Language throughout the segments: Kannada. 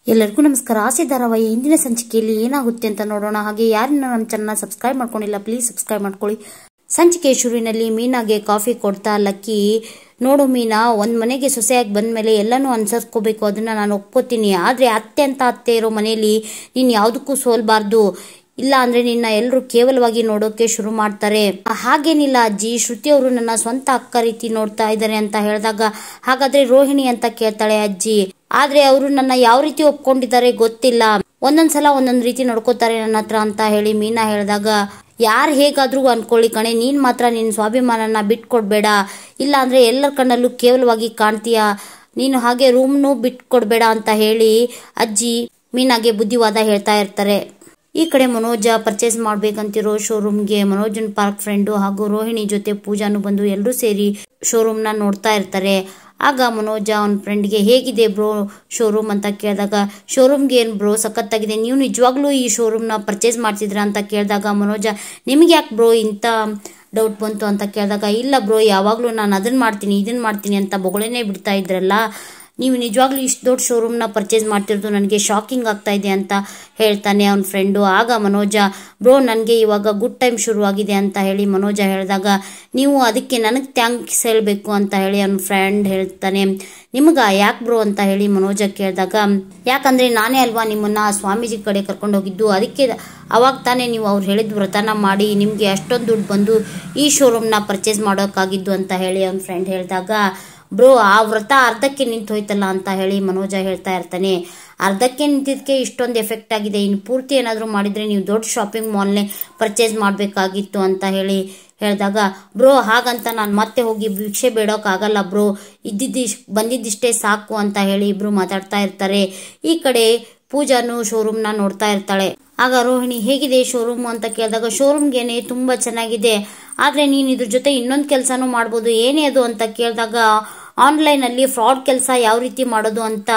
ಎಲ್ಲರಿಗೂ ನಮಸ್ಕಾರ. ಆಸೆ ಧಾರಾವಾಹಿ ಇಂದಿನ ಸಂಚಿಕೆಯಲ್ಲಿ ಏನಾಗುತ್ತೆ ಅಂತ ನೋಡೋಣ. ಹಾಗೆ ಯಾರನ್ನ ನಮ್ಮ ಚಾನಲ್ ಸಬ್ಸ್ಕ್ರೈಬ್ ಮಾಡ್ಕೊಂಡಿಲ್ಲ ಪ್ಲೀಸ್ ಸಬ್ಸ್ಕ್ರೈಬ್ ಮಾಡ್ಕೊಳ್ಳಿ. ಸಂಚಿಕೆ ಶುರುವಿನಲ್ಲಿ ಮೀನಾಗೆ ಕಾಫಿ ಕೊಡ್ತಾ ಲಕ್ಕಿ, ನೋಡು ಮೀನಾ, ಒಂದ್ ಮನೆಗೆ ಸೊಸೆಯಾಗಿ ಬಂದ್ಮೇಲೆ ಎಲ್ಲಾನು ಅನುಸರಿಸ್ಕೋಬೇಕು, ಅದನ್ನ ನಾನು ಒಪ್ಕೋತೀನಿ. ಆದ್ರೆ ಅತ್ತೆ ಇರೋ ಮನೆಯಲ್ಲಿ ನೀನ್ ಯಾವ್ದಕ್ಕೂ ಸೋಲ್ಬಾರ್ದು, ಇಲ್ಲ ಅಂದ್ರೆ ನಿನ್ನ ಎಲ್ಲರೂ ಕೇವಲವಾಗಿ ನೋಡೋಕೆ ಶುರು ಮಾಡ್ತಾರೆ. ಹಾಗೇನಿಲ್ಲ ಅಜ್ಜಿ, ಶ್ರುತಿ ಅವರು ನನ್ನ ಸ್ವಂತ ಅಕ್ಕ ರೀತಿ ನೋಡ್ತಾ ಇದ್ದಾರೆ ಅಂತ ಹೇಳಿದಾಗ, ಹಾಗಾದ್ರೆ ರೋಹಿಣಿ ಅಂತ ಕೇಳ್ತಾಳೆ ಅಜ್ಜಿ. ಆದ್ರೆ ಅವರು ನನ್ನ ಯಾವ ರೀತಿ ಒಪ್ಕೊಂಡಿದ್ದಾರೆ ಗೊತ್ತಿಲ್ಲ, ಒಂದೊಂದ್ಸಲ ಒಂದೊಂದ್ ರೀತಿ ನಡ್ಕೋತಾರೆ ನನ್ನ ಹತ್ರ ಅಂತ ಹೇಳಿ ಮೀನಾ ಹೇಳಿದಾಗ, ಯಾರು ಹೇಗಾದ್ರೂ ಅನ್ಕೊಳ್ಳಿ ಕಣೆ, ನೀನ್ ಮಾತ್ರ ನಿನ್ ಸ್ವಾಭಿಮಾನನ ಬಿಟ್ಕೊಡ್ಬೇಡ, ಇಲ್ಲ ಅಂದ್ರೆ ಎಲ್ಲರ ಕಣ್ಣಲ್ಲೂ ಕೇವಲವಾಗಿ ಕಾಣ್ತೀಯ, ನೀನು ಹಾಗೆ ರೂಮ್ನು ಬಿಟ್ಕೊಡ್ಬೇಡ ಅಂತ ಹೇಳಿ ಅಜ್ಜಿ ಮೀನಾಗೆ ಬುದ್ಧಿವಾದ ಹೇಳ್ತಾ ಇರ್ತಾರೆ. ಈ ಕಡೆ ಮನೋಜ ಪರ್ಚೇಸ್ ಮಾಡ್ಬೇಕಂತಿರೋ ಶೋರೂಮ್ಗೆ ಮನೋಜನ್ ಪಾರ್ಕ್ ಫ್ರೆಂಡು ಹಾಗೂ ರೋಹಿಣಿ ಜೊತೆ ಪೂಜಾನು ಬಂದು ಎಲ್ಲರೂ ಸೇರಿ ಶೋರೂಮ್ ನ ನೋಡ್ತಾ ಇರ್ತಾರೆ. ಆಗ ಮನೋಜ ಅವನ ಫ್ರೆಂಡ್ಗೆ, ಹೇಗಿದೆ ಬ್ರೋ ಶೋರೂಮ್ ಅಂತ ಕೇಳಿದಾಗ, ಶೋರೂಮ್ಗೆ ಏನ್ ಬ್ರೋ ಸಖತ್ತಾಗಿದೆ, ನೀವು ನಿಜವಾಗ್ಲೂ ಈ ಶೋರೂಮ್ ನ ಪರ್ಚೇಸ್ ಮಾಡ್ತಿದ್ರ ಅಂತ ಕೇಳಿದಾಗ ಮನೋಜ, ನಿಮ್ಗೆ ಯಾಕೆ ಬ್ರೋ ಇಂತ ಡೌಟ್ ಬಂತು ಅಂತ ಕೇಳಿದಾಗ, ಇಲ್ಲ ಬ್ರೋ ಯಾವಾಗ್ಲೂ ನಾನು ಅದನ್ನ ಮಾಡ್ತೀನಿ ಇದನ್ನ ಮಾಡ್ತೀನಿ ಅಂತ ಬೊಗಳೇನೆ ಬಿಡ್ತಾ ಇದ್ರಲ್ಲ, ನೀವು ನಿಜವಾಗ್ಲೂ ಇಷ್ಟು ದೊಡ್ಡ ಶೋರೂಮ್ ನ ಪರ್ಚೇಸ್ ಮಾಡ್ತಿರೋದು ನನಗೆ ಶಾಕಿಂಗ್ ಆಗ್ತಾ ಇದೆ ಅಂತ ಹೇಳ್ತಾನೆ ಅವನ ಫ್ರೆಂಡು. ಆಗ ಮನೋಜ, ಬ್ರೋ ನನಗೆ ಇವಾಗ ಗುಡ್ ಟೈಮ್ ಶುರು ಆಗಿದೆ ಅಂತ ಹೇಳಿ ಮನೋಜ ಹೇಳಿದಾಗ, ನೀವು ಅದಕ್ಕೆ ನನಗೆ ಥ್ಯಾಂಕ್ಸ್ ಹೇಳ್ಬೇಕು ಅಂತ ಹೇಳಿ ಅವನ ಫ್ರೆಂಡ್ ಹೇಳ್ತಾನೆ. ನಿಮ್ಗ ಯಾಕೆ ಬ್ರೋ ಅಂತ ಹೇಳಿ ಮನೋಜ ಕೇಳಿದಾಗ, ಯಾಕಂದ್ರೆ ನಾನೇ ಅಲ್ವಾ ನಿಮ್ಮನ್ನ ಸ್ವಾಮೀಜಿ ಕಡೆ ಕರ್ಕೊಂಡು ಹೋಗಿದ್ದು, ಅದಕ್ಕೆ ಅವಾಗ ತಾನೇ ನೀವು ಅವ್ರು ಹೇಳಿದ ವ್ರತನ ಮಾಡಿ ನಿಮ್ಗೆ ಅಷ್ಟೊಂದು ದುಡ್ಡು ಬಂದು ಈ ಶೋರೂಮ್ ನ ಪರ್ಚೇಸ್ ಮಾಡೋಕ್ಕಾಗಿದ್ದು ಅಂತ ಹೇಳಿ ಅವನ ಫ್ರೆಂಡ್ ಹೇಳಿದಾಗ, ಬ್ರೋ ಆ ವ್ರತ ಅರ್ಧಕ್ಕೆ ನಿಂತು ಹೋಯ್ತಲ್ಲ ಅಂತ ಹೇಳಿ ಮನೋಜ ಹೇಳ್ತಾ ಇರ್ತಾನೆ. ಅರ್ಧಕ್ಕೆ ನಿಂತಿದ್ದಕ್ಕೆ ಇಷ್ಟೊಂದು ಎಫೆಕ್ಟ್ ಆಗಿದೆ, ಇನ್ನು ಪೂರ್ತಿ ಏನಾದರೂ ಮಾಡಿದ್ರೆ ನೀವು ದೊಡ್ಡ ಶಾಪಿಂಗ್ ಮಾಲ್ನೇ ಪರ್ಚೇಸ್ ಮಾಡಬೇಕಾಗಿತ್ತು ಅಂತ ಹೇಳಿ ಹೇಳಿದಾಗ, ಬ್ರೋ ಹಾಗಂತ ನಾನು ಮತ್ತೆ ಹೋಗಿ ಭಿಕ್ಷೆ ಬೇಡೋಕ್ಕಾಗಲ್ಲ ಬ್ರೋ, ಬಂದಿದ್ದಿಷ್ಟೇ ಸಾಕು ಅಂತ ಹೇಳಿ ಇಬ್ರು ಮಾತಾಡ್ತಾ ಇರ್ತಾರೆ. ಈ ಕಡೆ ಪೂಜಾನು ಶೋರೂಮ್ ನ ನೋಡ್ತಾ ಇರ್ತಾಳೆ. ಆಗ ರೋಹಿಣಿ, ಹೇಗಿದೆ ಶೋರೂಮ್ ಅಂತ ಕೇಳಿದಾಗ, ಶೋರೂಮ್ಗೇನೆ ತುಂಬಾ ಚೆನ್ನಾಗಿದೆ, ಆದ್ರೆ ನೀನ್ ಇದ್ರ ಜೊತೆ ಇನ್ನೊಂದು ಕೆಲಸನೂ ಮಾಡ್ಬೋದು, ಏನೇ ಅದು ಅಂತ ಕೇಳಿದಾಗ, ಆನ್ಲೈನ್ ಅಲ್ಲಿ ಫ್ರಾಡ್ ಕೆಲಸ ಯಾವ ರೀತಿ ಮಾಡೋದು ಅಂತ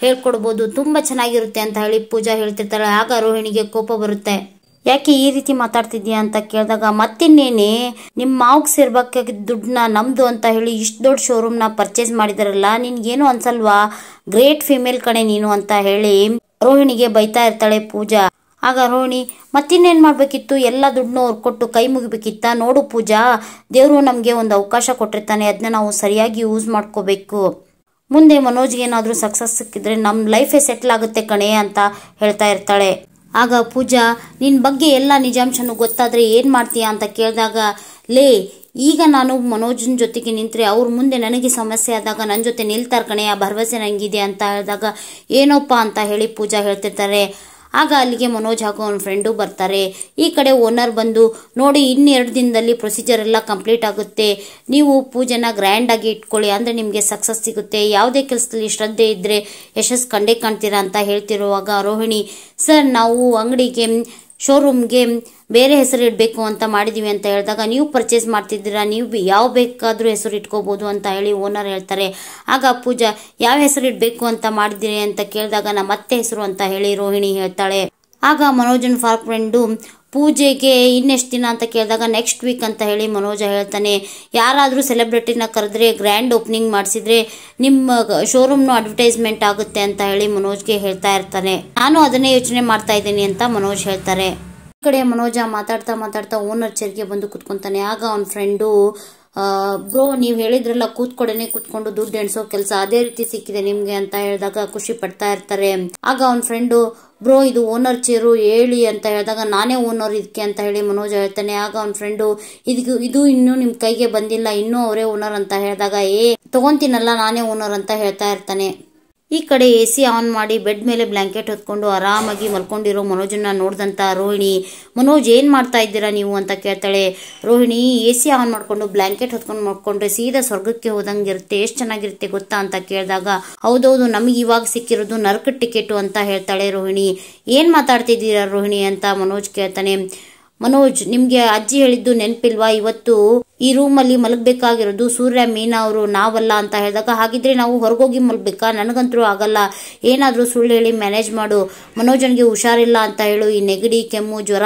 ಹೇಳ್ಕೊಡ್ಬೋದು, ತುಂಬಾ ಚೆನ್ನಾಗಿರುತ್ತೆ ಅಂತ ಹೇಳಿ ಪೂಜಾ ಹೇಳ್ತಿರ್ತಾಳೆ. ಆಗ ರೋಹಿಣಿಗೆ ಕೋಪ ಬರುತ್ತೆ. ಯಾಕೆ ಈ ರೀತಿ ಮಾತಾಡ್ತಿದ್ಯಾ ಅಂತ ಕೇಳಿದಾಗ, ಮತ್ತಿನ್ನೇನೆ ನಿಮ್ ಮಾವ್ಗ್ ಸೇರ್ಬೇಕಾಗಿದ್ದ ದುಡ್ಡನ್ನ ನಮ್ದು ಅಂತ ಹೇಳಿ ಇಷ್ಟು ದೊಡ್ಡ ಶೋರೂಮ್ ನ ಪರ್ಚೇಸ್ ಮಾಡಿದಾರಲ್ಲ, ನಿನ್ಗೇನು ಅನ್ಸಲ್ವಾ, ಗ್ರೇಟ್ ಫಿಮೇಲ್ ಕಣೆ ನೀನು ಅಂತ ಹೇಳಿ ರೋಹಿಣಿಗೆ ಬೈತಾ ಇರ್ತಾಳೆ ಪೂಜಾ. ಆಗ ರೋಹಿಣಿ, ಮತ್ತಿನ್ನೇನ್ ಮಾಡ್ಬೇಕಿತ್ತು, ಎಲ್ಲ ದುಡ್ಡನ್ನು ಅವ್ರು ಕೊಟ್ಟು ಕೈ ಮುಗಿಬೇಕಿತ್ತ, ನೋಡು ಪೂಜಾ, ದೇವ್ರು ನಮ್ಗೆ ಒಂದು ಅವಕಾಶ ಕೊಟ್ಟಿರ್ತಾನೆ, ಅದನ್ನ ನಾವು ಸರಿಯಾಗಿ ಯೂಸ್ ಮಾಡ್ಕೋಬೇಕು, ಮುಂದೆ ಮನೋಜ್ಗೆ ಏನಾದ್ರೂ ಸಕ್ಸಸ್ ಸಿಕ್ಕಿದ್ರೆ ನಮ್ ಲೈಫೇ ಸೆಟ್ಲ್ ಆಗುತ್ತೆ ಕಣೆ ಅಂತ ಹೇಳ್ತಾ ಇರ್ತಾಳೆ. ಆಗ ಪೂಜಾ, ನಿನ್ ಬಗ್ಗೆ ಎಲ್ಲ ನಿಜಾಂಶನು ಗೊತ್ತಾದ್ರೆ ಏನ್ ಮಾಡ್ತೀಯಾ ಅಂತ ಕೇಳಿದಾಗ, ಲೇ ಈಗ ನಾನು ಮನೋಜನ್ ಜೊತೆಗೆ ನಿಂತ್ರೆ ಅವ್ರ ಮುಂದೆ ನನಗೆ ಸಮಸ್ಯೆ ಆದಾಗ ನನ್ನ ಜೊತೆ ನಿಲ್ತಾರ ಕಣೆ, ಆ ಭರವಸೆ ನಂಗಿದೆ ಅಂತ ಹೇಳಿದಾಗ, ಏನೋಪ್ಪ ಅಂತ ಹೇಳಿ ಪೂಜಾ ಹೇಳ್ತಿರ್ತಾರೆ. ಆಗ ಅಲ್ಲಿಗೆ ಮನೋಜ್ ಹಾಗೂ ಅವನ ಫ್ರೆಂಡು ಬರ್ತಾರೆ. ಈ ಕಡೆ ಓನರ್ ಬಂದು, ನೋಡಿ ಇನ್ನೆರಡು ದಿನದಲ್ಲಿ ಪ್ರೊಸೀಜರ್ ಎಲ್ಲ ಕಂಪ್ಲೀಟ್ ಆಗುತ್ತೆ, ನೀವು ಪೂಜೆನ ಗ್ರ್ಯಾಂಡ್ ಆಗಿ ಇಟ್ಕೊಳ್ಳಿ, ಅಂದ್ರೆ ನಿಮ್ಗೆ ಸಕ್ಸಸ್ ಸಿಗುತ್ತೆ, ಯಾವುದೇ ಕೆಲಸದಲ್ಲಿ ಶ್ರದ್ಧೆ ಇದ್ರೆ ಯಶಸ್ಸು ಕಂಡೇ ಕಾಣ್ತೀರಾ ಅಂತ ಹೇಳ್ತಿರುವಾಗ ರೋಹಿಣಿ, ಸರ್ ನಾವು ಅಂಗಡಿಗೆ ಶೋರೂಮ್ಗೆ ಬೇರೆ ಹೆಸರು ಇಡಬೇಕು ಅಂತ ಮಾಡಿದೀವಿ ಅಂತ ಹೇಳಿದಾಗ, ನೀವು ಪರ್ಚೇಸ್ ಮಾಡ್ತಿದ್ದೀರಾ, ನೀವು ಯಾವ ಬೇಕಾದ್ರೂ ಹೆಸರು ಇಟ್ಕೋಬಹುದು ಅಂತ ಹೇಳಿ ಓನರ್ ಹೇಳ್ತಾರೆ. ಆಗ ಪೂಜಾ, ಯಾವ ಹೆಸರು ಇಡಬೇಕು ಅಂತ ಮಾಡಿದಿರಿ ಅಂತ ಕೇಳಿದಾಗ, ನಮ್ಮ ಅತ್ತೆ ಹೆಸರು ಅಂತ ಹೇಳಿ ರೋಹಿಣಿ ಹೇಳ್ತಾಳೆ. ಆಗ ಮನೋಜನ್ ಫಾರ್ಕ್ ಫ್ರೆಂಡು, ಪೂಜೆಗೆ ಇನ್ನೆಷ್ಟು ದಿನ ಅಂತ ಕೇಳಿದಾಗ, ನೆಕ್ಸ್ಟ್ ವೀಕ್ ಅಂತ ಹೇಳಿ ಮನೋಜ ಹೇಳ್ತಾನೆ. ಯಾರಾದ್ರೂ ಸೆಲೆಬ್ರಿಟಿನ ಕರೆದ್ರೆ ಗ್ರ್ಯಾಂಡ್ ಓಪನಿಂಗ್ ಮಾಡಿಸಿದ್ರೆ ನಿಮ್ಮ ಶೋರೂಮ್ನು ಅಡ್ವರ್ಟೈಸ್ಮೆಂಟ್ ಆಗುತ್ತೆ ಅಂತ ಹೇಳಿ ಮನೋಜ್ಗೆ ಹೇಳ್ತಾ ಇರ್ತಾನೆ. ನಾನು ಅದನ್ನೇ ಯೋಚನೆ ಮಾಡ್ತಾ ಇದ್ದೀನಿ ಅಂತ ಮನೋಜ್ ಹೇಳ್ತಾರೆ. ಈ ಕಡೆ ಮನೋಜ ಮಾತಾಡ್ತಾ ಓನರ್ ಚೇರ್ಗೆ ಬಂದು ಕುತ್ಕೊಂತಾನೆ. ಆಗ ಅವನ ಫ್ರೆಂಡು, ಬ್ರೋ ನೀವು ಹೇಳಿದ್ರಲ್ಲ ಕೂತ್ಕೊಂಡು ದುಡ್ಡು ಎಣಿಸೋ ಕೆಲಸ ಅದೇ ರೀತಿ ಸಿಕ್ಕಿದೆ ನಿಮ್ಗೆ ಅಂತ ಹೇಳಿದಾಗ ಖುಷಿ ಪಡ್ತಾ ಇರ್ತಾರೆ. ಆಗ ಅವನ ಫ್ರೆಂಡು, ಬ್ರೋ ಇದು ಓನರ್ ಚೇರು ಹೇಳಿ ಅಂತ ಹೇಳಿದಾಗ, ನಾನೇ ಓನರ್ ಇದಕ್ಕೆ ಅಂತ ಹೇಳಿ ಮನೋಜ್ ಹೇಳ್ತಾನೆ. ಆಗ ಅವನ ಫ್ರೆಂಡು, ಇದು ಇನ್ನೂ ನಿಮ್ ಕೈಗೆ ಬಂದಿಲ್ಲ, ಇನ್ನೂ ಅವರೇ ಓನರ್ ಅಂತ ಹೇಳಿದಾಗ, ತಗೊಂತೀನಲ್ಲ ನಾನೇ ಓನರ್ ಅಂತ ಹೇಳ್ತಾ ಇರ್ತಾನೆ. ಈ ಕಡೆ AC ಆನ್ ಮಾಡಿ ಬೆಡ್ ಮೇಲೆ ಬ್ಲಾಂಕೆಟ್ ಹೊತ್ಕೊಂಡು ಆರಾಮಾಗಿ ಮಲ್ಕೊಂಡಿರೋ ಮನೋಜನ್ನ ನೋಡ್ದಂತ ರೋಹಿಣಿ, ಮನೋಜ್ ಏನ್ ಮಾಡ್ತಾ ಇದ್ದೀರಾ ನೀವು ಅಂತ ಕೇಳ್ತಾಳೆ. ರೋಹಿಣಿ, AC ಆನ್ ಮಾಡ್ಕೊಂಡು ಬ್ಲಾಂಕೆಟ್ ಹೊತ್ಕೊಂಡು ಮಾಡ್ಕೊಂಡ್ರೆ ಸೀದಾ ಸ್ವರ್ಗಕ್ಕೆ ಹೋದಂಗಿರುತ್ತೆ, ಎಷ್ಟ್ ಚೆನ್ನಾಗಿರುತ್ತೆ ಗೊತ್ತಾ ಅಂತ ಕೇಳಿದಾಗ, ಹೌದೌದು ನಮಗೆ ಇವಾಗ ಸಿಕ್ಕಿರೋದು ನರಕದ ಟಿಕೆಟ್ ಅಂತ ಹೇಳ್ತಾಳೆ ರೋಹಿಣಿ. ಏನ್ ಮಾತಾಡ್ತಿದ್ದೀರಾ ರೋಹಿಣಿ ಅಂತ ಮನೋಜ್ ಕೇಳ್ತಾನೆ. ಮನೋಜ್, ನಿಮ್ಗೆ ಅಜ್ಜಿ ಹೇಳಿದ್ದು ನೆನಪಿಲ್ವಾ, ಇವತ್ತು ಈ ರೂಮ್ ಅಲ್ಲಿ ಮಲಗಬೇಕಾಗಿರೋದು ಸೂರ್ಯ ಮೀನಾ ಅವರು, ನಾವಲ್ಲ ಅಂತ ಹೇಳಿದಾಗ, ಹಾಗಿದ್ರೆ ನಾವು ಹೊರಗೋಗಿ ಮಲಗಬೇಕಾ, ನನಗಂತೂ ಆಗಲ್ಲ, ಏನಾದ್ರೂ ಸುಳ್ಳು ಹೇಳಿ ಮ್ಯಾನೇಜ್ ಮಾಡು, ಮನೋಜನ್ಗೆ ಹುಷಾರಿಲ್ಲ ಅಂತ ಹೇಳು, ಈ ನೆಗಡಿ ಕೆಮ್ಮು ಜ್ವರ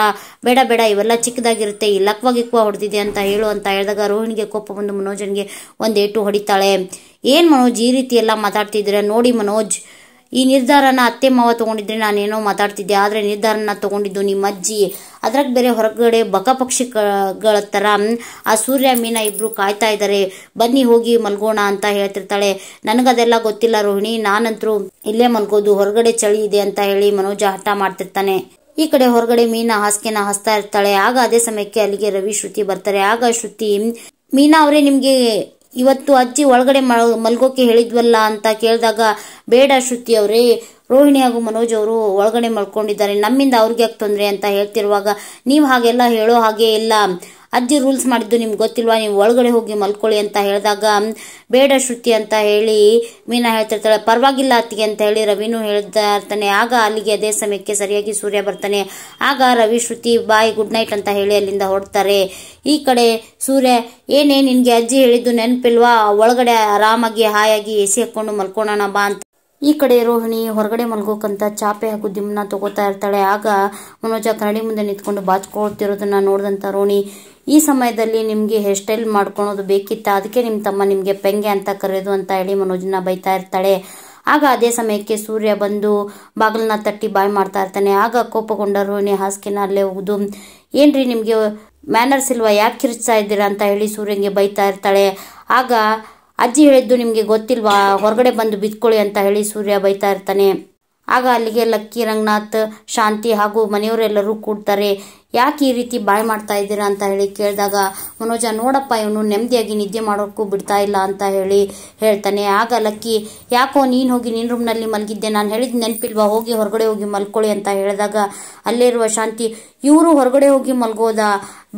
ಬೇಡ ಇವೆಲ್ಲ ಚಿಕ್ಕದಾಗಿರುತ್ತೆ, ಈ ಲಕ್ವ ಹೊಡೆದಿದೆ ಅಂತ ಹೇಳು ಅಂತ ಹೇಳಿದಾಗ ರೋಹಿಣಿಗೆ ಕೋಪ ಬಂದು ಮನೋಜನ್ಗೆ ಒಂದೇಟು ಹೊಡಿತಾಳೆ. ಏನ್ ಮನೋಜ್ ಈ ರೀತಿ ಎಲ್ಲ ಮಾತಾಡ್ತಿದ್ದೀರಾ, ನೋಡಿ ಮನೋಜ್ ಈ ನಿರ್ಧಾರನ ಅತ್ತೆ ಮಾವ ತಗೊಂಡಿದ್ರೆ ನಾನೇನೋ ಮಾತಾಡ್ತಿದ್ದೆ, ಆದ್ರೆ ನಿರ್ಧಾರನ ತಗೊಂಡಿದ್ದು ನಿಮ್ಮ ಅಜ್ಜಿ. ಅದ್ರಾಗ ಬೇರೆ ಹೊರಗಡೆ ಬಕಪಕ್ಷಿಗಳ ತರ ಆ ಸೂರ್ಯ ಮೀನಾ ಇಬ್ರು ಕಾಯ್ತಾ ಇದ್ದಾರೆ, ಬನ್ನಿ ಹೋಗಿ ಮಲ್ಗೋಣ ಅಂತ ಹೇಳ್ತಿರ್ತಾಳೆ. ನನಗದೆಲ್ಲ ಗೊತ್ತಿಲ್ಲ ರೋಹಿಣಿ, ನಾನಂತರೂ ಇಲ್ಲೇ ಮಲ್ಗೋದು, ಹೊರಗಡೆ ಚಳಿ ಇದೆ ಅಂತ ಹೇಳಿ ಮನೋಜ ಹಠ ಮಾಡ್ತಿರ್ತಾನೆ. ಈ ಕಡೆ ಹೊರಗಡೆ ಮೀನಾ ಹಾಸಿಗೆನ ಹಸ್ತಾ ಇರ್ತಾಳೆ. ಆಗ ಅದೇ ಸಮಯಕ್ಕೆ ಅಲ್ಲಿಗೆ ರವಿ ಶ್ರುತಿ ಬರ್ತಾರೆ. ಆಗ ಶ್ರುತಿ, ಮೀನಾ ಅವರೇ, ನಿಮ್ಗೆ ಇವತ್ತು ಅಜ್ಜಿ ಒಳಗಡೆ ಮಲ್ಗೋಕೆ ಹೇಳಿದ್ವಲ್ಲ ಅಂತ ಕೇಳಿದಾಗ, ಬೇಡ ಶ್ರುತಿ ಅವರೇ, ರೋಹಿಣಿ ಹಾಗೂ ಮನೋಜ್ ಅವರು ಒಳಗಡೆ ಮಲ್ಕೊಂಡಿದ್ದಾರೆ, ನಮ್ಮಿಂದ ಅವ್ರಿಗೆ ಯಾಕೆ ತೊಂದರೆ ಅಂತ ಹೇಳ್ತಿರುವಾಗ, ನೀವು ಹಾಗೆಲ್ಲ ಹೇಳೋ ಹಾಗೆ ಇಲ್ಲ, ಅಜ್ಜಿ ರೂಲ್ಸ್ ಮಾಡಿದ್ದು ನಿಮ್ಗೆ ಗೊತ್ತಿಲ್ವಾ, ನೀವು ಒಳಗಡೆ ಹೋಗಿ ಮಲ್ಕೊಳ್ಳಿ ಅಂತ ಹೇಳಿದಾಗ, ಬೇಡ ಶ್ರುತಿ ಅಂತ ಹೇಳಿ ಮೀನಾ ಹೇಳ್ತಿರ್ತಾಳೆ. ಪರವಾಗಿಲ್ಲ ಅತ್ತಿಗೆ ಅಂತ ಹೇಳಿ ರವಿನೂ ಹೇಳ್ತಾ ಇರ್ತಾನೆ. ಆಗ ಅಲ್ಲಿಗೆ ಅದೇ ಸಮಯಕ್ಕೆ ಸರಿಯಾಗಿ ಸೂರ್ಯ ಬರ್ತಾನೆ. ಆಗ ರವಿ ಶ್ರುತಿ ಬಾಯ್ ಗುಡ್ ನೈಟ್ ಅಂತ ಹೇಳಿ ಅಲ್ಲಿಂದ ಹೊರಡ್ತಾರೆ. ಈ ಕಡೆ ಸೂರ್ಯ, ಏನೇ ನಿನ್ಗೆ ಅಜ್ಜಿ ಹೇಳಿದ್ದು ನೆನಪಿಲ್ವಾ, ಒಳಗಡೆ ಆರಾಮಾಗಿ ಹಾಯಾಗಿ ಎಸಿ ಹಾಕೊಂಡು ಮಲ್ಕೊಳ್ಳೋಣ ಬಾ ಅಂತ. ಈ ಕಡೆ ರೋಹಿಣಿ ಹೊರಗಡೆ ಮಲ್ಗೋಕಂತ ಚಾಪೆ ಹಾಗೂ ದಿಮ್ನ ತಗೋತಾ ಇರ್ತಾಳೆ. ಆಗ ಮನೋಜ ಕನ್ನಡಿ ಮುಂದೆ ನಿಂತ್ಕೊಂಡು ಬಾಚ್ಕೊಳ್ತಿರೋದನ್ನ ನೋಡಿದಂತ ರೋಹಿಣಿ, ಈ ಸಮಯದಲ್ಲಿ ನಿಮ್ಗೆ ಹೇರ್ ಸ್ಟೈಲ್ ಮಾಡ್ಕೊಳೋದು ಬೇಕಿತ್ತ, ಅದಕ್ಕೆ ನಿಮ್ ತಮ್ಮ ನಿಮ್ಗೆ ಪೆಂಗೆ ಅಂತ ಕರೆಯೋದು ಅಂತ ಹೇಳಿ ಮನೋಜನ ಬೈತಾ ಇರ್ತಾಳೆ. ಆಗ ಅದೇ ಸಮಯಕ್ಕೆ ಸೂರ್ಯ ಬಂದು ಬಾಗಿಲನ್ನ ತಟ್ಟಿ ಬಾಯ್ ಮಾಡ್ತಾ ಇರ್ತಾನೆ. ಆಗ ಕೋಪಗೊಂಡ ರೋಹಿಣಿ ಹಾಸಿಗೆನ ಅಲ್ಲೇ ಹೋಗುದು, ಏನ್ರಿ ನಿಮ್ಗೆ ಮ್ಯಾನರ್ಸ್ ಇಲ್ವಾ, ಯಾಕೆ ಕಿರ್ಚ್ತಾ ಇದ್ದೀರಾ ಅಂತ ಹೇಳಿ ಸೂರ್ಯಂಗೆ ಬೈತಾ ಇರ್ತಾಳೆ. ಆಗ ಅಜ್ಜಿ ಹೇಳಿದ್ದು ನಿಮ್ಗೆ ಗೊತ್ತಿಲ್ವಾ, ಹೊರಗಡೆ ಬಂದು ಬಿತ್ಕೊಳ್ಳಿ ಅಂತ ಹೇಳಿ ಸೂರ್ಯ ಬೈತಾ ಇರ್ತಾನೆ. ಆಗ ಅಲ್ಲಿಗೆ ಲಕ್ಕಿ, ರಂಗನಾಥ್, ಶಾಂತಿ ಹಾಗೂ ಮನೆಯವರೆಲ್ಲರೂ ಕೂಡ್ತಾರೆ. ಯಾಕೆ ಈ ರೀತಿ ಬಾಯ್ ಮಾಡ್ತಾ ಇದ್ದೀರಾ ಅಂತ ಹೇಳಿ ಕೇಳಿದಾಗ ಮನೋಜ, ನೋಡಪ್ಪ ಇವನು ನೆಮ್ಮದಿಯಾಗಿ ನಿದ್ದೆ ಮಾಡೋಕ್ಕೂ ಬಿಡ್ತಾ ಇಲ್ಲ ಅಂತ ಹೇಳಿ ಹೇಳ್ತಾನೆ. ಆಗ ಲಕ್ಕಿ, ಯಾಕೋ ನೀನ್ ಹೋಗಿ ನಿನ್ ರೂಮ್ನಲ್ಲಿ ಮಲಗಿದ್ದೆ, ನಾನು ಹೇಳಿದ್ ನೆನಪಿಲ್ವಾ, ಹೋಗಿ ಹೊರಗಡೆ ಹೋಗಿ ಮಲ್ಕೊಳ್ಳಿ ಅಂತ ಹೇಳಿದಾಗ ಅಲ್ಲೇ ಇರುವ ಶಾಂತಿ, ಇವರು ಹೊರಗಡೆ ಹೋಗಿ ಮಲ್ಗೋದಾ,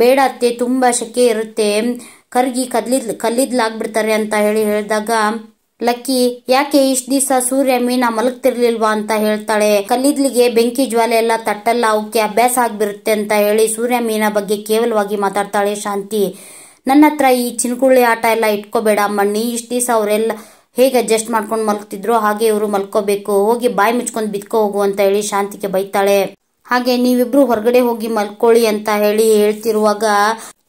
ಬೇಡ ಅತ್ತೆ, ತುಂಬಾ ಶೆಕೆ ಇರುತ್ತೆ, ಕರ್ಗಿ ಕಲ್ಲಿದ್ಲಾಗ್ಬಿಡ್ತಾರೆ ಅಂತ ಹೇಳಿ ಹೇಳಿದಾಗ ಲಕ್ಕಿ, ಯಾಕೆ ಇಷ್ಟ ದಿವಸ ಸೂರ್ಯ ಮೀನಾ ಮಲಗ್ತಿರ್ಲಿಲ್ವಾ ಅಂತ ಹೇಳ್ತಾಳೆ. ಕಲ್ಲಿದ್ಲಿಗೆ ಬೆಂಕಿ ಜ್ವಾಲೆ ಎಲ್ಲ ತಟ್ಟಲ್ಲ, ಅವಕ್ಕೆ ಅಭ್ಯಾಸ ಆಗ್ಬಿರುತ್ತೆ ಅಂತ ಹೇಳಿ ಸೂರ್ಯ ಮೀನಾ ಬಗ್ಗೆ ಕೇವಲವಾಗಿ ಮಾತಾಡ್ತಾಳೆ ಶಾಂತಿ. ನನ್ನ ಹತ್ರ ಈ ಚಿನ್ಕುಳ್ಳಿ ಆಟ ಎಲ್ಲ ಇಟ್ಕೋಬೇಡ ಮಣ್ಣಿ, ಇಷ್ಟ ದಿವಸ ಅವರೆಲ್ಲ ಹೇಗೆ ಅಡ್ಜಸ್ಟ್ ಮಾಡ್ಕೊಂಡು ಮಲ್ಗ್ತಿದ್ರು ಹಾಗೆ ಇವರು ಮಲ್ಕೋಬೇಕು, ಹೋಗಿ ಬಾಯಿ ಮುಚ್ಕೊಂಡು ಬಿದ್ಕೋ ಹೋಗು ಅಂತ ಹೇಳಿ ಶಾಂತಿಗೆ ಬೈತಾಳೆ. ಹಾಗೆ ನೀವಿಬ್ರು ಹೊರಗಡೆ ಹೋಗಿ ಮಲ್ಕೊಳ್ಳಿ ಅಂತ ಹೇಳಿ ಹೇಳ್ತಿರುವಾಗ,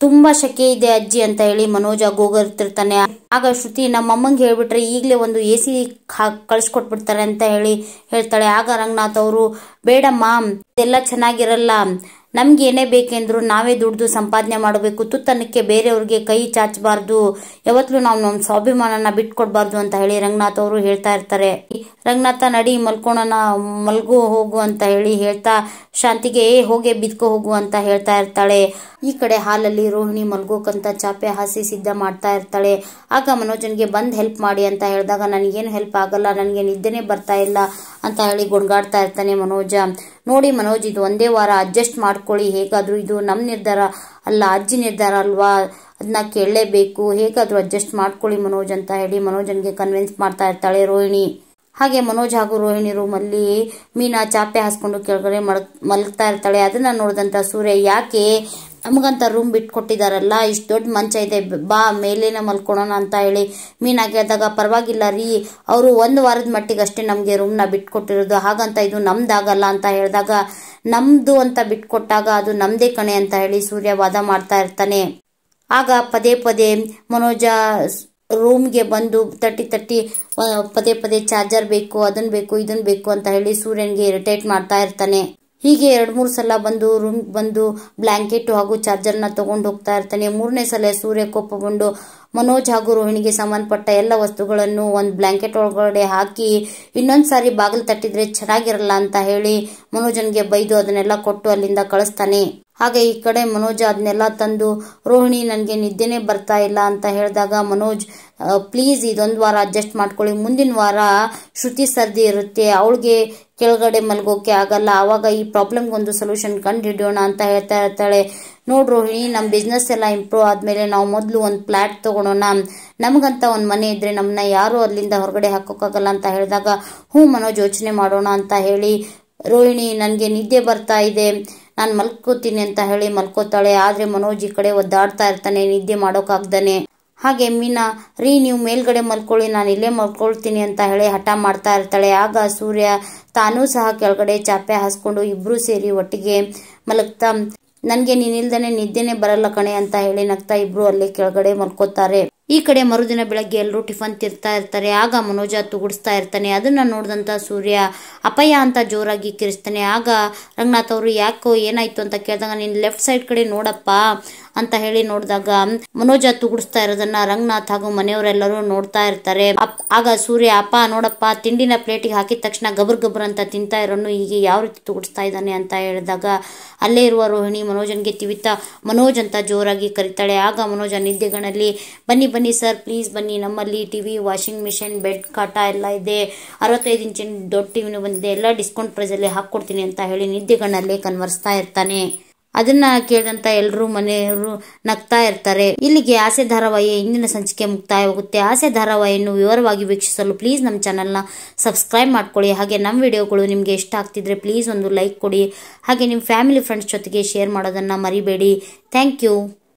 ತುಂಬಾ ಶೆಕೆ ಇದೆ ಅಜ್ಜಿ ಅಂತ ಹೇಳಿ ಮನೋಜ ಗೋಗರ್ತಿರ್ತಾನೆ. ಆಗ ಶ್ರುತಿ, ನಮ್ಮಮ್ಮಂಗೆ ಹೇಳ್ಬಿಟ್ರೆ ಈಗಲೇ ಒಂದು ಎಸಿ ಕಳ್ಸಿಕೊಟ್ಬಿಡ್ತಾರೆ ಅಂತ ಹೇಳಿ ಹೇಳ್ತಾಳೆ. ಆಗ ರಂಗನಾಥ್ ಅವರು, ಬೇಡಮ್ಮ ಇದೆಲ್ಲ ಚೆನ್ನಾಗಿರಲ್ಲ, ನಮ್ಗೆ ಏನೇ ಬೇಕೆಂದ್ರು ನಾವೇ ದುಡ್ದು ಸಂಪಾದನೆ ಮಾಡಬೇಕು, ತುತ್ತನ್ನಕ್ಕೆ ಬೇರೆಯವ್ರಿಗೆ ಕೈ ಚಾಚಬಾರ್ದು, ಯಾವತ್ಲೂ ನಾವು ನಮ್ಮ ಸ್ವಾಭಿಮಾನನ ಬಿಟ್ಕೊಡ್ಬಾರ್ದು ಅಂತ ಹೇಳಿ ರಂಗನಾಥ್ ಅವರು ಹೇಳ್ತಾ ಇರ್ತಾರೆ. ರಂಗನಾಥ, ನಡಿ ಮಲ್ಕೋಣ, ಮಲ್ಗೋ ಹೋಗು ಅಂತ ಹೇಳಿ ಹೇಳ್ತಾ ಶಾಂತಿಗೆ ಹೋಗಿ ಬಿದ್ಕೋ ಹೋಗು ಅಂತ ಹೇಳ್ತಾ ಇರ್ತಾಳೆ. ಈ ಕಡೆ ಹಾಲಲ್ಲಿ ರೋಹಿಣಿ ಮಲ್ಗೋಕಂತ ಚಾಪೆ ಹಾಸಿ ಸಿದ್ಧ ಮಾಡ್ತಾ ಇರ್ತಾಳೆ. ಆಗ ಮನೋಜನ್ಗೆ ಬಂದ್ ಹೆಲ್ಪ್ ಮಾಡಿ ಅಂತ ಹೇಳಿದಾಗ, ನನಗೇನು ಹೆಲ್ಪ್ ಆಗಲ್ಲ, ನನಗೆ ನಿದ್ದೆನೆ ಬರ್ತಾ ಇಲ್ಲ ಅಂತ ಹೇಳಿ ಗೊಣಗಾಡ್ತಾ ಇರ್ತಾನೆ ಮನೋಜ. ನೋಡಿ ಮನೋಜ್, ಇದು ಒಂದೇ ವಾರ ಅಡ್ಜಸ್ಟ್ ಮಾಡ್ಕೊಳ್ಳಿ, ಹೇಗಾದ್ರೂ ಇದು ನಮ್ ನಿರ್ಧಾರ ಅಲ್ಲ, ಅಜ್ಜಿ ನಿರ್ಧಾರ ಅಲ್ವಾ, ಅದನ್ನ ಕೇಳಲೇಬೇಕು, ಹೇಗಾದ್ರೂ ಅಡ್ಜಸ್ಟ್ ಮಾಡ್ಕೊಳ್ಳಿ ಮನೋಜ್ ಅಂತ ಹೇಳಿ ಮನೋಜನ್ಗೆ ಕನ್ವಿನ್ಸ್ ಮಾಡ್ತಾ ಇರ್ತಾಳೆ ರೋಹಿಣಿ. ಹಾಗೆ ಮನೋಜ್ ಹಾಗೂ ರೋಹಿಣಿ ರೂಮಲ್ಲಿ ಮೀನಾ ಚಾಪೆ ಹಾಸ್ಕೊಂಡು ಕೆಳಗಡೆ ಮಲಗ್ತಾ ಇರ್ತಾಳೆ. ಅದನ್ನ ನೋಡಿದಂತ ಸೂರ್ಯ, ಯಾಕೆ ನಮಗಂತ ರೂಮ್ ಬಿಟ್ಕೊಟ್ಟಿದಾರಲ್ಲ, ಇಷ್ಟು ದೊಡ್ಡ ಮಂಚ ಇದೆ, ಬಾ ಮೇಲೇನ ಮಲ್ಕೊಳ್ಳೋಣ ಅಂತ ಹೇಳಿ ಮೀನಾ ಕೇಳಿದಾಗ, ಪರವಾಗಿಲ್ಲ ರೀ, ಅವರು 1 ವಾರದ ಮಟ್ಟಿಗಷ್ಟೇ ನಮ್ಗೆ ರೂಮ್ನ ಬಿಟ್ಕೊಟ್ಟಿರೋದು, ಹಾಗಂತ ಇದು ನಮ್ದಾಗಲ್ಲ ಅಂತ ಹೇಳಿದಾಗ, ನಮ್ದು ಅಂತ ಬಿಟ್ಕೊಟ್ಟಾಗ ಅದು ನಮ್ದೇ ಕಣೆ ಅಂತ ಹೇಳಿ ಸೂರ್ಯ ವಾದ ಮಾಡ್ತಾ ಇರ್ತಾನೆ. ಆಗ ಪದೇ ಪದೇ ಮನೋಜ ರೂಮ್ಗೆ ಬಂದು ತಟ್ಟಿ ಪದೇ ಪದೇ ಚಾರ್ಜರ್ ಬೇಕು, ಅದನ್ ಬೇಕು, ಇದನ್ ಬೇಕು ಅಂತ ಹೇಳಿ ಸೂರ್ಯನ್ಗೆ ಇರಿಟೇಟ್ ಮಾಡ್ತಾ ಇರ್ತಾನೆ. ಹೀಗೆ 2-3 ಸಲ ಬಂದು ರೂಮ್ ಬಂದು ಬ್ಲಾಂಕೆಟ್ ಹಾಗೂ ಚಾರ್ಜರ್ನ ತಗೊಂಡು ಹೋಗ್ತಾ ಇರ್ತಾನೆ. 3ನೇ ಸಲ ಸೂರ್ಯ ಕೋಪಗೊಂಡು ಮನೋಜ್ ಹಾಗೂ ರೋಹಿಣಿಗೆ ಸಂಬಂಧಪಟ್ಟ ಎಲ್ಲ ವಸ್ತುಗಳನ್ನು ಒಂದು ಬ್ಲಾಂಕೆಟ್ ಒಳಗಡೆ ಹಾಕಿ, ಇನ್ನೊಂದ್ಸಾರಿ ಬಾಗಿಲು ತಟ್ಟಿದ್ರೆ ಚೆನ್ನಾಗಿರಲ್ಲ ಅಂತ ಹೇಳಿ ಮನೋಜನ್ಗೆ ಬೈದು ಅದನ್ನೆಲ್ಲ ಕೊಟ್ಟು ಅಲ್ಲಿಂದ ಕಳಿಸ್ತಾನೆ. ಹಾಗೆ ಈ ಕಡೆ ಮನೋಜ್ ಅದನ್ನೆಲ್ಲ ತಂದು, ರೋಹಿಣಿ ನನಗೆ ನಿದ್ದೆನೆ ಬರ್ತಾ ಇಲ್ಲ ಅಂತ ಹೇಳಿದಾಗ ಮನೋಜ್, ಪ್ಲೀಸ್ ಇದೊಂದು ವಾರ ಅಡ್ಜಸ್ಟ್ ಮಾಡ್ಕೊಳ್ಳಿ, ಮುಂದಿನ ವಾರ ಶ್ರುತಿ ಸರ್ದಿ ಇರುತ್ತೆ, ಅವಳಿಗೆ ಕೆಳಗಡೆ ಮಲ್ಗೋಕೆ ಆಗಲ್ಲ, ಆವಾಗ ಈ ಪ್ರಾಬ್ಲಮ್ಗೆ ಒಂದು ಸೊಲ್ಯೂಷನ್ ಕಂಡು ಹಿಡಿಯೋಣ ಅಂತ ಹೇಳ್ತಾ ಇರ್ತಾಳೆ. ನೋಡ್ ರೋಹಿಣಿ, ನಮ್ ಬಿಸ್ನೆಸ್ ಎಲ್ಲ ಇಂಪ್ರೂವ್ ಆದ್ಮೇಲೆ ನಾವು ಮೊದಲು ಒಂದು ಫ್ಲಾಟ್ ತಗೊಳೋಣ, ನಮಗಂತ ಒಂದು ಮನೆ ಇದ್ರೆ ನಮ್ಮನ್ನ ಯಾರು ಅಲ್ಲಿಂದ ಹೊರಗಡೆ ಹಾಕೋಕ್ಕಾಗಲ್ಲ ಅಂತ ಹೇಳಿದಾಗ, ಹ್ಞೂ ಮನೋಜ್, ಯೋಚನೆ ಮಾಡೋಣ ಅಂತ ಹೇಳಿ ರೋಹಿಣಿ, ನನಗೆ ನಿದ್ದೆ ಬರ್ತಾ ಇದೆ, ನಾನು ಮಲ್ಕೋತೀನಿ ಅಂತ ಹೇಳಿ ಮಲ್ಕೋತಾಳೆ. ಆದ್ರೆ ಮನೋಜ್ ಈ ಕಡೆ ಒದ್ದಾಡ್ತಾ ಇರ್ತಾನೆ ನಿದ್ದೆ ಮಾಡೋಕಾಗ್ದಾನೆ. ಹಾಗೆ ಮೀನಾ, ರೀ ನೀವು ಮೇಲ್ಗಡೆ ಮಲ್ಕೊಳ್ಳಿ, ನಾನು ಇಲ್ಲೇ ಮಲ್ಕೊಳ್ತೀನಿ ಅಂತ ಹೇಳಿ ಹಠ ಮಾಡ್ತಾ ಇರ್ತಾಳೆ. ಆಗ ಸೂರ್ಯ ತಾನೂ ಸಹ ಕೆಳಗಡೆ ಚಾಪೆ ಹಾಸ್ಕೊಂಡು ಇಬ್ರು ಸೇರಿ ಒಟ್ಟಿಗೆ ಮಲಗ್ತಾ, ನನ್ಗೆ ನೀನಿಲ್ದನೆ ನಿದ್ದೆನೆ ಬರಲ್ಲ ಕಣೆ ಅಂತ ಹೇಳಿ ನಗ್ತಾ ಇಬ್ರು ಅಲ್ಲೇ ಕೆಳಗಡೆ ಮಲ್ಕೋತಾರೆ. ಈ ಕಡೆ ಮರುದಿನ ಬೆಳಗ್ಗೆ ಎಲ್ಲರೂ ಟಿಫನ್ ತಿರ್ತಾ ಇರ್ತಾರೆ. ಆಗ ಮನೋಜ ತುಗುಡಿಸ್ತಾ ಇರ್ತಾನೆ. ಅದನ್ನ ನೋಡಿದಂತ ಸೂರ್ಯ ಅಪಯ್ಯ ಅಂತ ಜೋರಾಗಿ ಕಿರಿಸ್ತಾನೆ. ಆಗ ರಂಗನಾಥ್ ಅವರು ಯಾಕೋ ಏನಾಯ್ತು ಅಂತ ಕೇಳಿದಾಗ ನೀನ್ ಲೆಫ್ಟ್ ಸೈಡ್ ಕಡೆ ನೋಡಪ್ಪ ಅಂತ ಹೇಳಿ ನೋಡಿದಾಗ ಮನೋಜ ತುಗುಡಿಸ್ತಾ ಇರೋದನ್ನ ರಂಗನಾಥ್ ಹಾಗೂ ಮನೆಯವರೆಲ್ಲರೂ ನೋಡ್ತಾ ಇರ್ತಾರೆ. ಆಗ ಸೂರ್ಯ ಅಪ್ಪ ನೋಡಪ್ಪ ತಿಂಡಿನ ಪ್ಲೇಟಿಗೆ ಹಾಕಿದ ತಕ್ಷಣ ಗಬರ್ ಅಂತ ತಿಂತಾ ಇರೋನು ಹೀಗೆ ಯಾವ ರೀತಿ ತುಗುಡಿಸ್ತಾ ಇದ್ದಾನೆ ಅಂತ ಹೇಳಿದಾಗ ಅಲ್ಲೇ ಇರುವ ರೋಹಿಣಿ ಮನೋಜನ್ಗೆ ತಿವಿತಾ ಮನೋಜ್ ಅಂತ ಜೋರಾಗಿ ಕರೀತಾಳೆ. ಆಗ ಮನೋಜ ನಿದ್ದೆಗಣ್ಣಲ್ಲಿ ಬನ್ನಿ ಸರ್ ಪ್ಲೀಸ್ ಬನ್ನಿ, ನಮ್ಮಲ್ಲಿ ಟಿವಿ, ವಾಷಿಂಗ್ ಮಿಷಿನ್, ಬೆಡ್, ಕಾಟ ಎಲ್ಲ ಇದೆ, 65 ಇಂಚಿನ ದೊಡ್ಡ ಟಿವಿನೂ ಬಂದಿದೆ, ಎಲ್ಲ ಡಿಸ್ಕೌಂಟ್ ಪ್ರೈಸಲ್ಲಿ ಹಾಕ್ಕೊಡ್ತೀನಿ ಅಂತ ಹೇಳಿ ನಿದ್ದೆಗಣ್ಣಲ್ಲೇ ಕನ್ವರ್ಸ್ತಾ ಇರ್ತಾನೆ. ಅದನ್ನ ಕೇಳಿದಂತ ಎಲ್ಲರೂ ಮನೆಯವರು ನಗ್ತಾ ಇರ್ತಾರೆ. ಇಲ್ಲಿಗೆ ಆಸೆ ಧಾರಾವಾಹಿಯ ಇಂದಿನ ಸಂಚಿಕೆ ಮುಕ್ತಾಯವಾಗುತ್ತೆ. ಆಸೆ ಧಾರಾವಾಹಿಯನ್ನು ವಿವರವಾಗಿ ವೀಕ್ಷಿಸಲು ಪ್ಲೀಸ್ ನಮ್ಮ ಚಾನಲ್ನ ಸಬ್ಸ್ಕ್ರೈಬ್ ಮಾಡ್ಕೊಳ್ಳಿ. ಹಾಗೆ ನಮ್ಮ ವಿಡಿಯೋಗಳು ನಿಮಗೆ ಇಷ್ಟ ಆಗ್ತಿದ್ರೆ ಪ್ಲೀಸ್ ಒಂದು ಲೈಕ್ ಕೊಡಿ. ಹಾಗೆ ನಿಮ್ಮ ಫ್ಯಾಮಿಲಿ ಫ್ರೆಂಡ್ಸ್ ಜೊತೆಗೆ ಶೇರ್ ಮಾಡೋದನ್ನ ಮರಿಬೇಡಿ. Thank you.